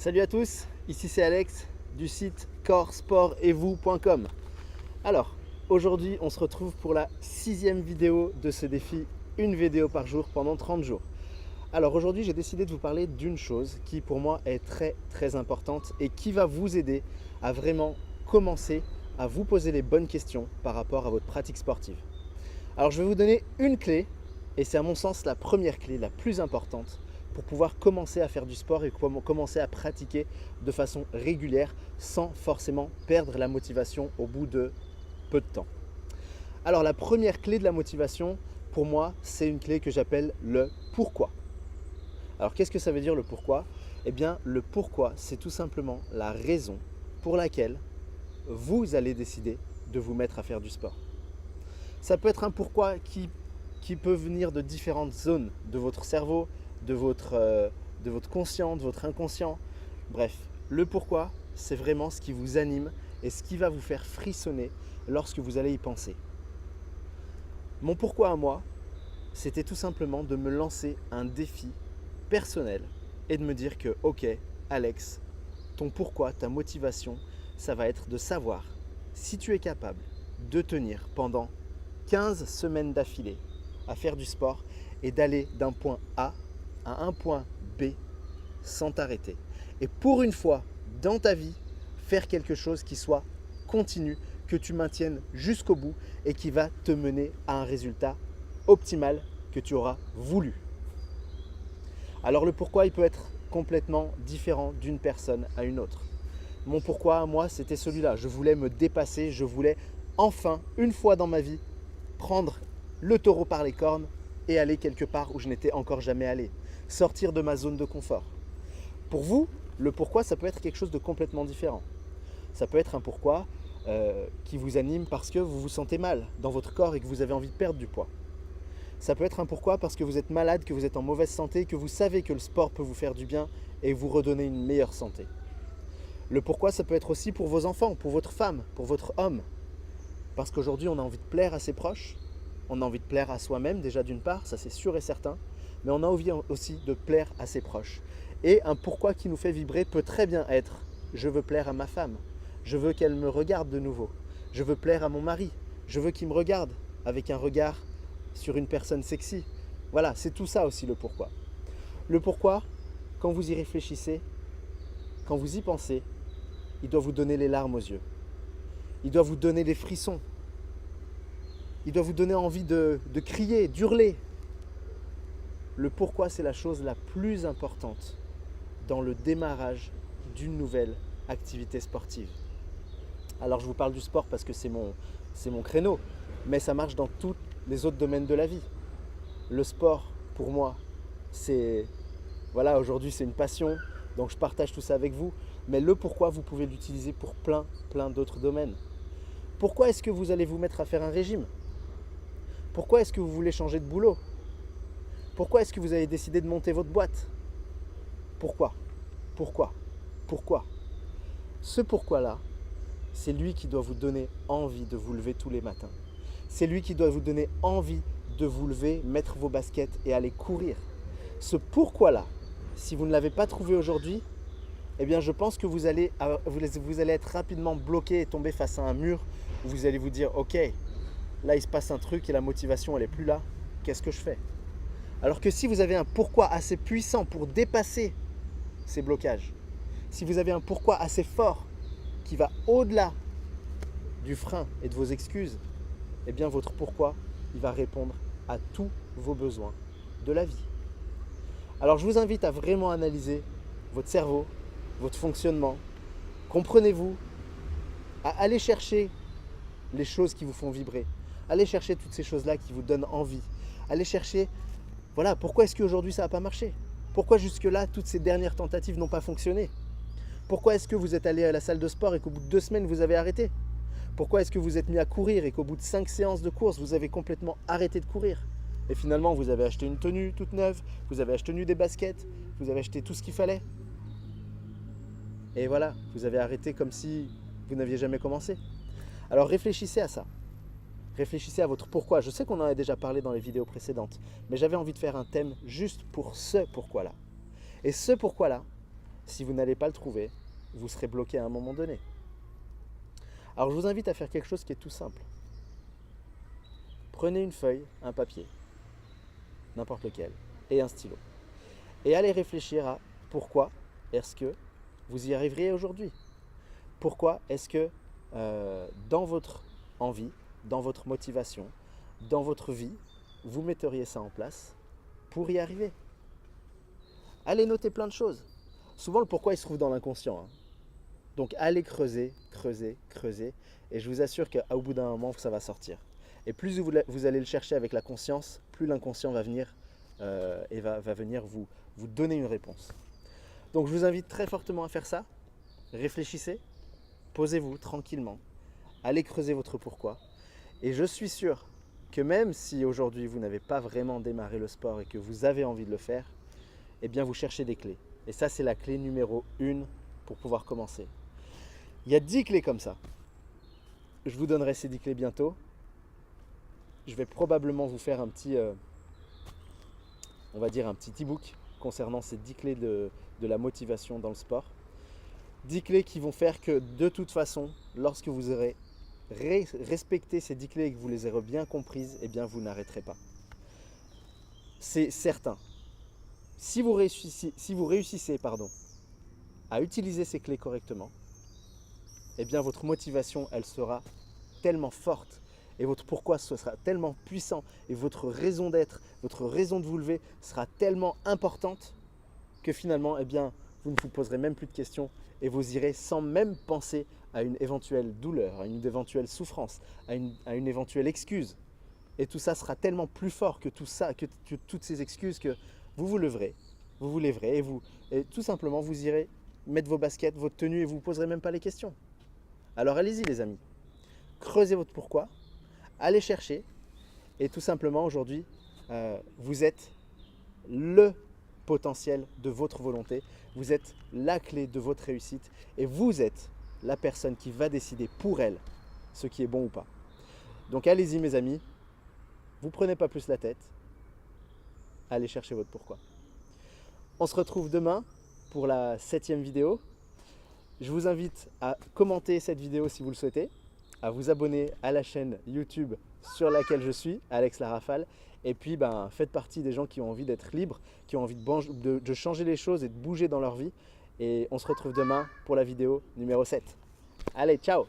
Salut à tous, ici c'est Alex du site corps-sport-et-vous.com. Alors, aujourd'hui on se retrouve pour la 6e vidéo de ce défi, une vidéo par jour pendant 30 jours. Alors aujourd'hui j'ai décidé de vous parler d'une chose qui pour moi est très importante et qui va vous aider à vraiment commencer à vous poser les bonnes questions par rapport à votre pratique sportive. Alors je vais vous donner une clé et c'est à mon sens la première clé, la plus importante pour pouvoir commencer à faire du sport et commencer à pratiquer de façon régulière sans forcément perdre la motivation au bout de peu de temps. Alors la première clé de la motivation, pour moi, c'est une clé que j'appelle le pourquoi. Alors qu'est-ce que ça veut dire le pourquoi? Eh bien le pourquoi, c'est tout simplement la raison pour laquelle vous allez décider de vous mettre à faire du sport. Ça peut être un pourquoi qui peut venir de différentes zones de votre cerveau, de votre conscient, de votre inconscient. Bref, le pourquoi, c'est vraiment ce qui vous anime et ce qui va vous faire frissonner lorsque vous allez y penser. Mon pourquoi à moi, c'était tout simplement de me lancer un défi personnel et de me dire que ok, Alex, ton pourquoi, ta motivation, ça va être de savoir si tu es capable de tenir pendant 15 semaines d'affilée à faire du sport et d'aller d'un point A à un point B sans t'arrêter. Et pour une fois dans ta vie, faire quelque chose qui soit continu, que tu maintiennes jusqu'au bout et qui va te mener à un résultat optimal que tu auras voulu. Alors le pourquoi, il peut être complètement différent d'une personne à une autre. Mon pourquoi, moi, c'était celui-là. Je voulais me dépasser, je voulais enfin, une fois dans ma vie, prendre le taureau par les cornes et aller quelque part où je n'étais encore jamais allé. Sortir de ma zone de confort. Pour vous, le pourquoi, ça peut être quelque chose de complètement différent. Ça peut être un pourquoi qui vous anime parce que vous vous sentez mal dans votre corps et que vous avez envie de perdre du poids. Ça peut être un pourquoi parce que vous êtes malade, que vous êtes en mauvaise santé, que vous savez que le sport peut vous faire du bien et vous redonner une meilleure santé. Le pourquoi, ça peut être aussi pour vos enfants, pour votre femme, pour votre homme. Parce qu'aujourd'hui, on a envie de plaire à ses proches, on a envie de plaire à soi-même déjà d'une part, ça c'est sûr et certain, mais on a envie aussi de plaire à ses proches. Et un pourquoi qui nous fait vibrer peut très bien être « je veux plaire à ma femme, je veux qu'elle me regarde de nouveau, je veux plaire à mon mari, je veux qu'il me regarde avec un regard sur une personne sexy ». Voilà, c'est tout ça aussi le pourquoi. Le pourquoi, quand vous y réfléchissez, quand vous y pensez, il doit vous donner les larmes aux yeux. Il doit vous donner des frissons. Il doit vous donner envie de crier, d'hurler. Le pourquoi, c'est la chose la plus importante dans le démarrage d'une nouvelle activité sportive. Alors je vous parle du sport parce que c'est mon créneau, mais ça marche dans tous les autres domaines de la vie. Le sport, pour moi, c'est... Voilà, aujourd'hui c'est une passion, donc je partage tout ça avec vous. Mais le pourquoi, vous pouvez l'utiliser pour plein d'autres domaines. Pourquoi est-ce que vous allez vous mettre à faire un régime? Pourquoi est-ce que vous voulez changer de boulot? Pourquoi est-ce que vous avez décidé de monter votre boîte? Pourquoi? Ce pourquoi-là, c'est lui qui doit vous donner envie de vous lever tous les matins. C'est lui qui doit vous donner envie de vous lever, mettre vos baskets et aller courir. Ce pourquoi-là, si vous ne l'avez pas trouvé aujourd'hui, eh bien je pense que vous allez être rapidement bloqué et tomber face à un mur où vous allez vous dire « Ok, là il se passe un truc et la motivation elle n'est plus là, qu'est-ce que je fais ?» Alors que si vous avez un pourquoi assez puissant pour dépasser ces blocages, si vous avez un pourquoi assez fort qui va au-delà du frein et de vos excuses, eh bien votre pourquoi, il va répondre à tous vos besoins de la vie. Alors je vous invite à vraiment analyser votre cerveau, votre fonctionnement. Comprenez-vous, à aller chercher les choses qui vous font vibrer. Allez chercher toutes ces choses-là qui vous donnent envie. Allez chercher, voilà, pourquoi est-ce qu'aujourd'hui ça n'a pas marché? Pourquoi jusque-là, toutes ces dernières tentatives n'ont pas fonctionné? Pourquoi est-ce que vous êtes allé à la salle de sport et qu'au bout de 2 semaines, vous avez arrêté? Pourquoi est-ce que vous êtes mis à courir et qu'au bout de 5 séances de course, vous avez complètement arrêté de courir? Et finalement, vous avez acheté une tenue toute neuve, vous avez acheté des baskets, vous avez acheté tout ce qu'il fallait. Et voilà, vous avez arrêté comme si vous n'aviez jamais commencé. Alors réfléchissez à ça. Réfléchissez à votre pourquoi. Je sais qu'on en a déjà parlé dans les vidéos précédentes, mais j'avais envie de faire un thème juste pour ce pourquoi-là. Et ce pourquoi-là, Si vous n'allez pas le trouver, vous serez bloqué à un moment donné. Alors je vous invite à faire quelque chose qui est tout simple. Prenez une feuille, un papier, n'importe lequel, et un stylo. Et allez réfléchir à pourquoi est-ce que vous y arriveriez aujourd'hui. Pourquoi est-ce que dans votre envie, dans votre motivation, dans votre vie, vous metteriez ça en place pour y arriver. Allez noter plein de choses. Souvent le pourquoi il se trouve dans l'inconscient, hein. Donc allez creuser, creuser, creuser, et je vous assure qu'au bout d'un moment, ça va sortir. Et plus vous allez le chercher avec la conscience, plus l'inconscient va venir et va venir vous donner une réponse. Donc je vous invite très fortement à faire ça. Réfléchissez, posez-vous tranquillement, allez creuser votre pourquoi. Et je suis sûr que même si aujourd'hui vous n'avez pas vraiment démarré le sport et que vous avez envie de le faire, eh bien vous cherchez des clés. Et ça, c'est la clé numéro 1 pour pouvoir commencer. Il y a 10 clés comme ça. Je vous donnerai ces 10 clés bientôt. Je vais probablement vous faire un petit, on va dire un petit e-book concernant ces 10 clés de la motivation dans le sport. 10 clés qui vont faire que de toute façon, lorsque vous aurez respecté ces 10 clés et que vous les aurez bien comprises, eh bien vous n'arrêterez pas. C'est certain. Si vous réussissez à utiliser ces clés correctement, eh bien votre motivation, elle sera tellement forte et votre pourquoi ce sera tellement puissant et votre raison d'être, votre raison de vous lever sera tellement importante que finalement, eh bien, vous ne vous poserez même plus de questions et vous irez sans même penser à une éventuelle douleur, à une éventuelle souffrance, à une éventuelle excuse. Et tout ça sera tellement plus fort que tout ça, que toutes ces excuses, que vous lèverez et tout simplement vous irez mettre vos baskets, votre tenue et vous ne vous poserez même pas les questions. Alors allez-y les amis, creusez votre pourquoi, allez chercher et tout simplement aujourd'hui, vous êtes le potentiel de votre volonté, vous êtes la clé de votre réussite et vous êtes la personne qui va décider pour elle ce qui est bon ou pas. Donc allez-y mes amis, vous prenez pas plus la tête, allez chercher votre pourquoi. On se retrouve demain pour la 7e vidéo. Je vous invite à commenter cette vidéo si vous le souhaitez, à vous abonner à la chaîne YouTube sur laquelle je suis, Alex Larafale, et puis faites partie des gens qui ont envie d'être libres, qui ont envie de changer les choses et de bouger dans leur vie. Et on se retrouve demain pour la vidéo numéro 7. Allez, ciao!